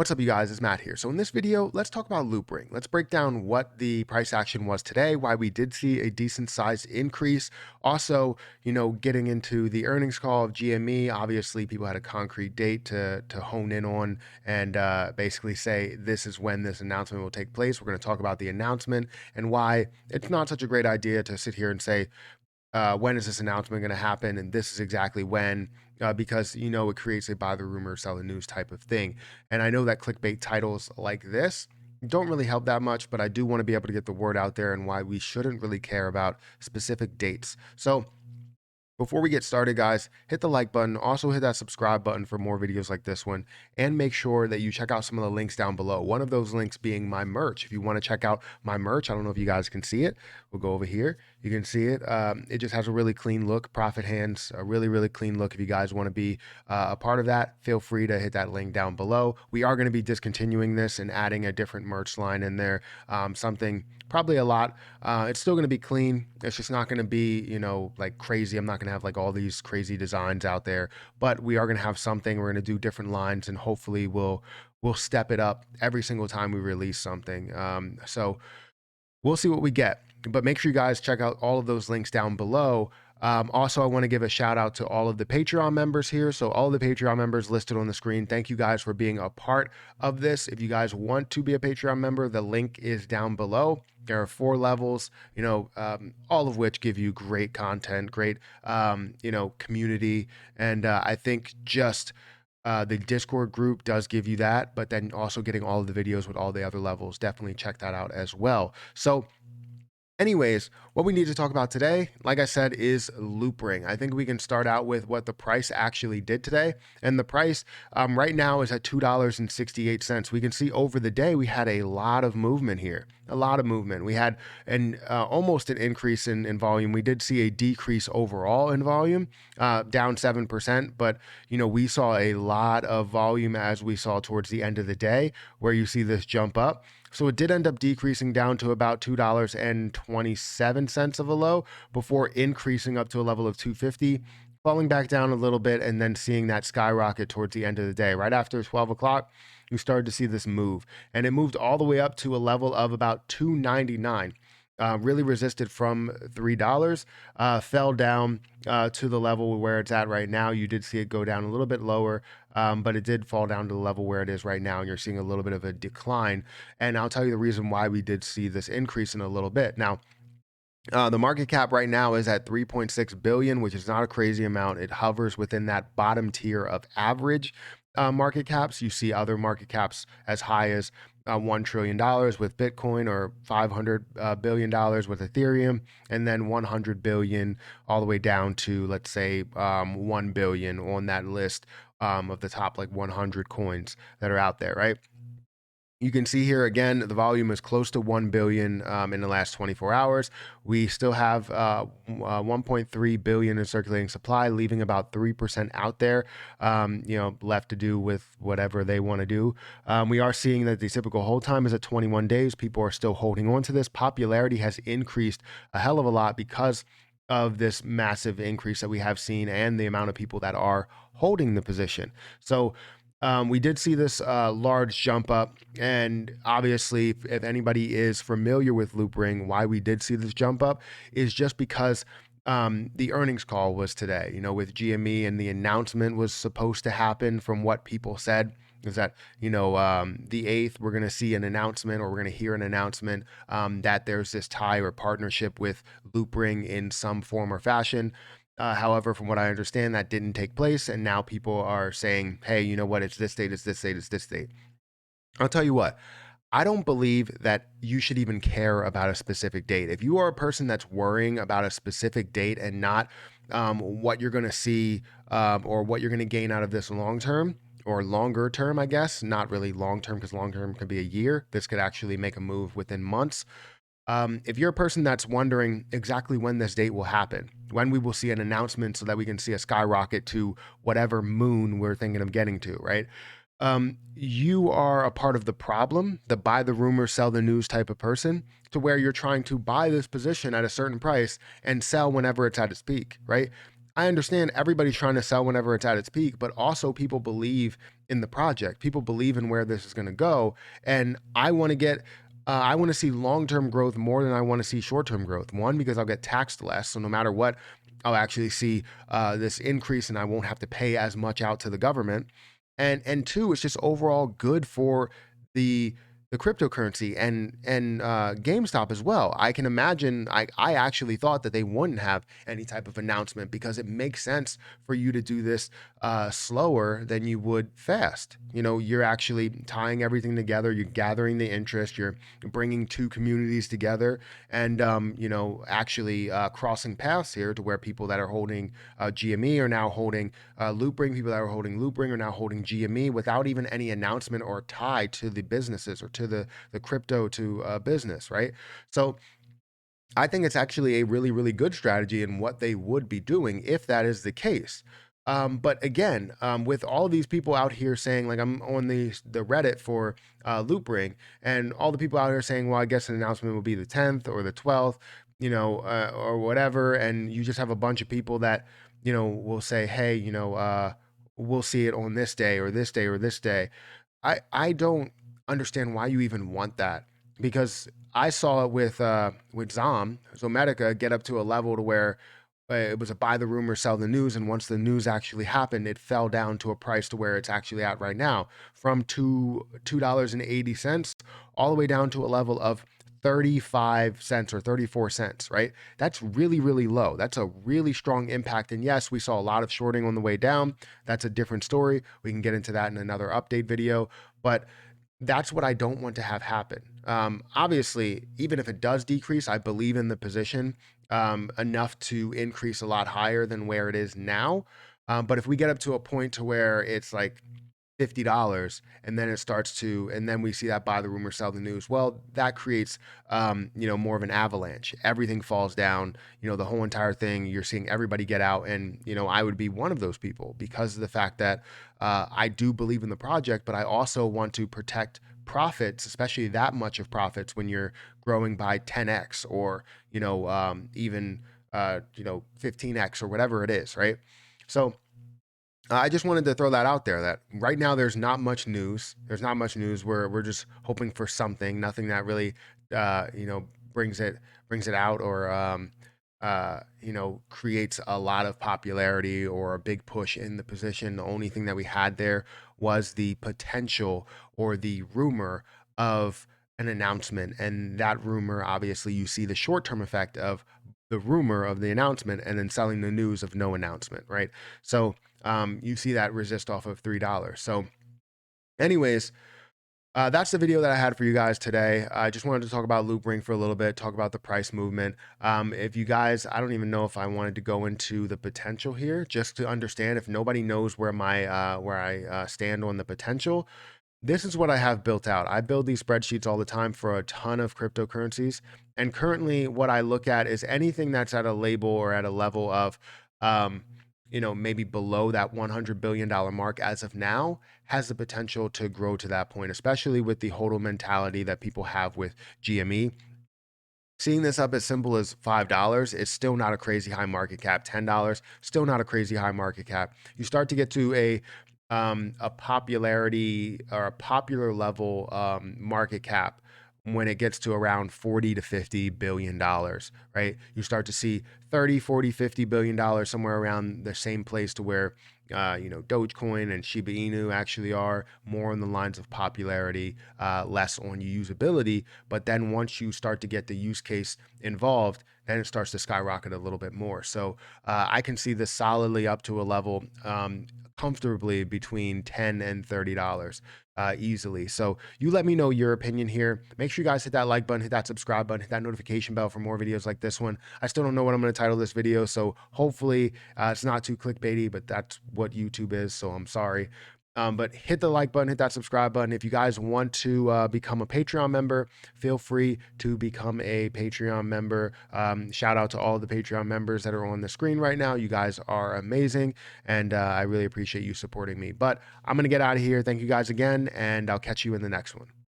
What's up, you guys? It's Matt here. So in this video, let's talk about LOOPRING. Let's break down what the price action was today, why we did see a decent sized increase. Also, getting into the earnings call of GME. Obviously, people had a concrete date to hone in on and basically say this is when this announcement will take place. We're going to talk about the announcement and why it's not such a great idea to sit here and say, when is this announcement going to happen? And this is exactly when, because it creates a buy the rumor, sell the news type of thing. And I know that clickbait titles like this don't really help that much, but I do want to be able to get the word out there and why we shouldn't really care about specific dates. So before we get started, guys, hit the like button. Also hit that subscribe button for more videos like this one. And make sure that you check out some of the links down below. One of those links being my merch. If you want to check out my merch, I don't know if you guys can see it. We'll go over here. You can see it. It just has a really clean look. Profit Hands, a really, really clean look. If you guys want to be a part of that, feel free to hit that link down below. We are going to be discontinuing this and adding a different merch line in there. Something probably a lot. It's still going to be clean. It's just not going to be, like crazy. I'm not going to have like all these crazy designs out there, but we are going to have something. We're going to do different lines, and hopefully we'll step it up every single time we release something. So we'll see what we get, but make sure you guys check out all of those links down below. Also, I want to give a shout out to all of the Patreon members here. So all of the Patreon members listed on the screen, thank you guys for being a part of this. If you guys want to be a Patreon member, the link is down below. There are 4 levels, all of which give you great content, great, community. And I think just the Discord group does give you that, but then also getting all of the videos with all the other levels, definitely check that out as well. So anyways, what we need to talk about today, like I said, is LOOPRING. I think we can start out with what the price actually did today. And the price right now is at $2.68. We can see over the day we had a lot of movement here, a lot of movement. We had almost an increase in volume. We did see a decrease overall in volume, down 7%. But, we saw a lot of volume as we saw towards the end of the day, where you see this jump up. So it did end up decreasing down to about $2.27 of a low before increasing up to a level of $2.50, falling back down a little bit, and then seeing that skyrocket towards the end of the day. Right after 12 o'clock, you started to see this move, and it moved all the way up to a level of about $2.99. Really resisted from $3, fell down to the level where it's at right now. You did see it go down a little bit lower, but it did fall down to the level where it is right now, and you're seeing a little bit of a decline. And I'll tell you the reason why we did see this increase in a little bit. Now, the market cap right now is at 3.6 billion, which is not a crazy amount. It hovers within that bottom tier of average market caps. You see other market caps as high as $1 trillion with Bitcoin, or $500 billion with Ethereum, and then 100 billion all the way down to, let's say, 1 billion on that list of the top like 100 coins that are out there, right? You can see here again, the volume is close to 1 billion in the last 24 hours. We still have 1.3 billion in circulating supply, leaving about 3% out there, left to do with whatever they want to do. We are seeing that the typical hold time is at 21 days. People are still holding on to this. Popularity has increased a hell of a lot because of this massive increase that we have seen and the amount of people that are holding the position. So we did see this large jump up, and obviously, if anybody is familiar with LOOPRING, why we did see this jump up is just because the earnings call was today, with GME, and the announcement was supposed to happen. From what people said is that, the 8th, we're going to see an announcement, or we're going to hear an announcement that there's this tie or partnership with LOOPRING in some form or fashion. However, from what I understand, that didn't take place, and now people are saying, hey, you know what, it's this date, it's this date, it's this date. I'll tell you what, I don't believe that you should even care about a specific date. If you are a person that's worrying about a specific date and not what you're going to see or what you're going to gain out of this long term, or longer term, I guess, not really long term, because long term could be a year. This could actually make a move within months. If you're a person that's wondering exactly when this date will happen, when we will see an announcement so that we can see a skyrocket to whatever moon we're thinking of getting to, right? You are a part of the problem, the buy the rumor, sell the news type of person, to where you're trying to buy this position at a certain price and sell whenever it's at its peak, right? I understand everybody's trying to sell whenever it's at its peak, but also people believe in the project. People believe in where this is going to go, and I want to see long-term growth more than I want to see short-term growth. One, because I'll get taxed less, so no matter what, I'll actually see this increase, and I won't have to pay as much out to the government. And two, it's just overall good for the the cryptocurrency and GameStop as well. I can imagine. I actually thought that they wouldn't have any type of announcement because it makes sense for you to do this slower than you would fast. You know, you're actually tying everything together. You're gathering the interest. You're bringing two communities together, and actually crossing paths here to where people that are holding GME are now holding LOOPRING. People that are holding LOOPRING are now holding GME without even any announcement or tie to the businesses or to the crypto to business, right? So I think it's actually a really, really good strategy in what they would be doing if that is the case. But again, with all these people out here saying, like, I'm on the Reddit for Loopring, and all the people out here saying, well, I guess an announcement will be the 10th or the 12th, or whatever, and you just have a bunch of people that, will say, hey, we'll see it on this day or this day or this day. I don't understand why you even want that, because I saw it with Zomedica get up to a level to where it was a buy the rumor, sell the news, and once the news actually happened, it fell down to a price to where it's actually at right now, from $2.80 all the way down to a level of 35 cents or 34 cents, right? That's really, really low. That's a really strong impact. And yes, we saw a lot of shorting on the way down. That's a different story. We can get into that in another update video. But that's what I don't want to have happen. Obviously, even if it does decrease, I believe in the position enough to increase a lot higher than where it is now. But if we get up to a point to where it's like $50 and then it starts to, and then we see that buy the rumor, sell the news, well, that creates more of an avalanche. Everything falls down, the whole entire thing. You're seeing everybody get out, and I would be one of those people because of the fact that I do believe in the project, but I also want to protect profits, especially that much of profits when you're growing by 10x or even 15x or whatever it is, right? So I just wanted to throw that out there that right now there's not much news. There's not much news. We're just hoping for something, nothing that really brings it out or creates a lot of popularity or a big push in the position. The only thing that we had there was the potential or the rumor of an announcement, and that rumor, obviously you see the short-term effect of the rumor of the announcement and then selling the news of no announcement, right? So you see that resist off of $3. So, anyways, that's the video that I had for you guys today. I just wanted to talk about LoopRing for a little bit, talk about the price movement. If you guys, I don't even know if I wanted to go into the potential here, just to understand if nobody knows where I stand on the potential. This is what I have built out. I build these spreadsheets all the time for a ton of cryptocurrencies. And currently, what I look at is anything that's at a label or at a level of, maybe below that $100 billion mark as of now, has the potential to grow to that point, especially with the HODL mentality that people have with GME. Seeing this up as simple as $5, it's still not a crazy high market cap. $10, still not a crazy high market cap. You start to get to a popularity or a popular level market cap when it gets to around 40 to 50 billion dollars, right? You start to see 30, 40, 50 billion dollars somewhere around the same place to where Dogecoin and Shiba Inu actually are, more on the lines of popularity, less on usability. But then once you start to get the use case involved, then it starts to skyrocket a little bit more. So I can see this solidly up to a level comfortably between $10 and $30 easily. So you let me know your opinion here. Make sure you guys hit that like button, hit that subscribe button, hit that notification bell for more videos like this one. I still don't know what I'm going to title this video, so hopefully it's not too clickbaity, but that's what YouTube is, so I'm sorry. But hit the like button, hit that subscribe button. If you guys want to become a Patreon member, feel free to become a Patreon member. Shout out to all the Patreon members that are on the screen right now. You guys are amazing, and I really appreciate you supporting me. But I'm going to get out of here. Thank you guys again, and I'll catch you in the next one.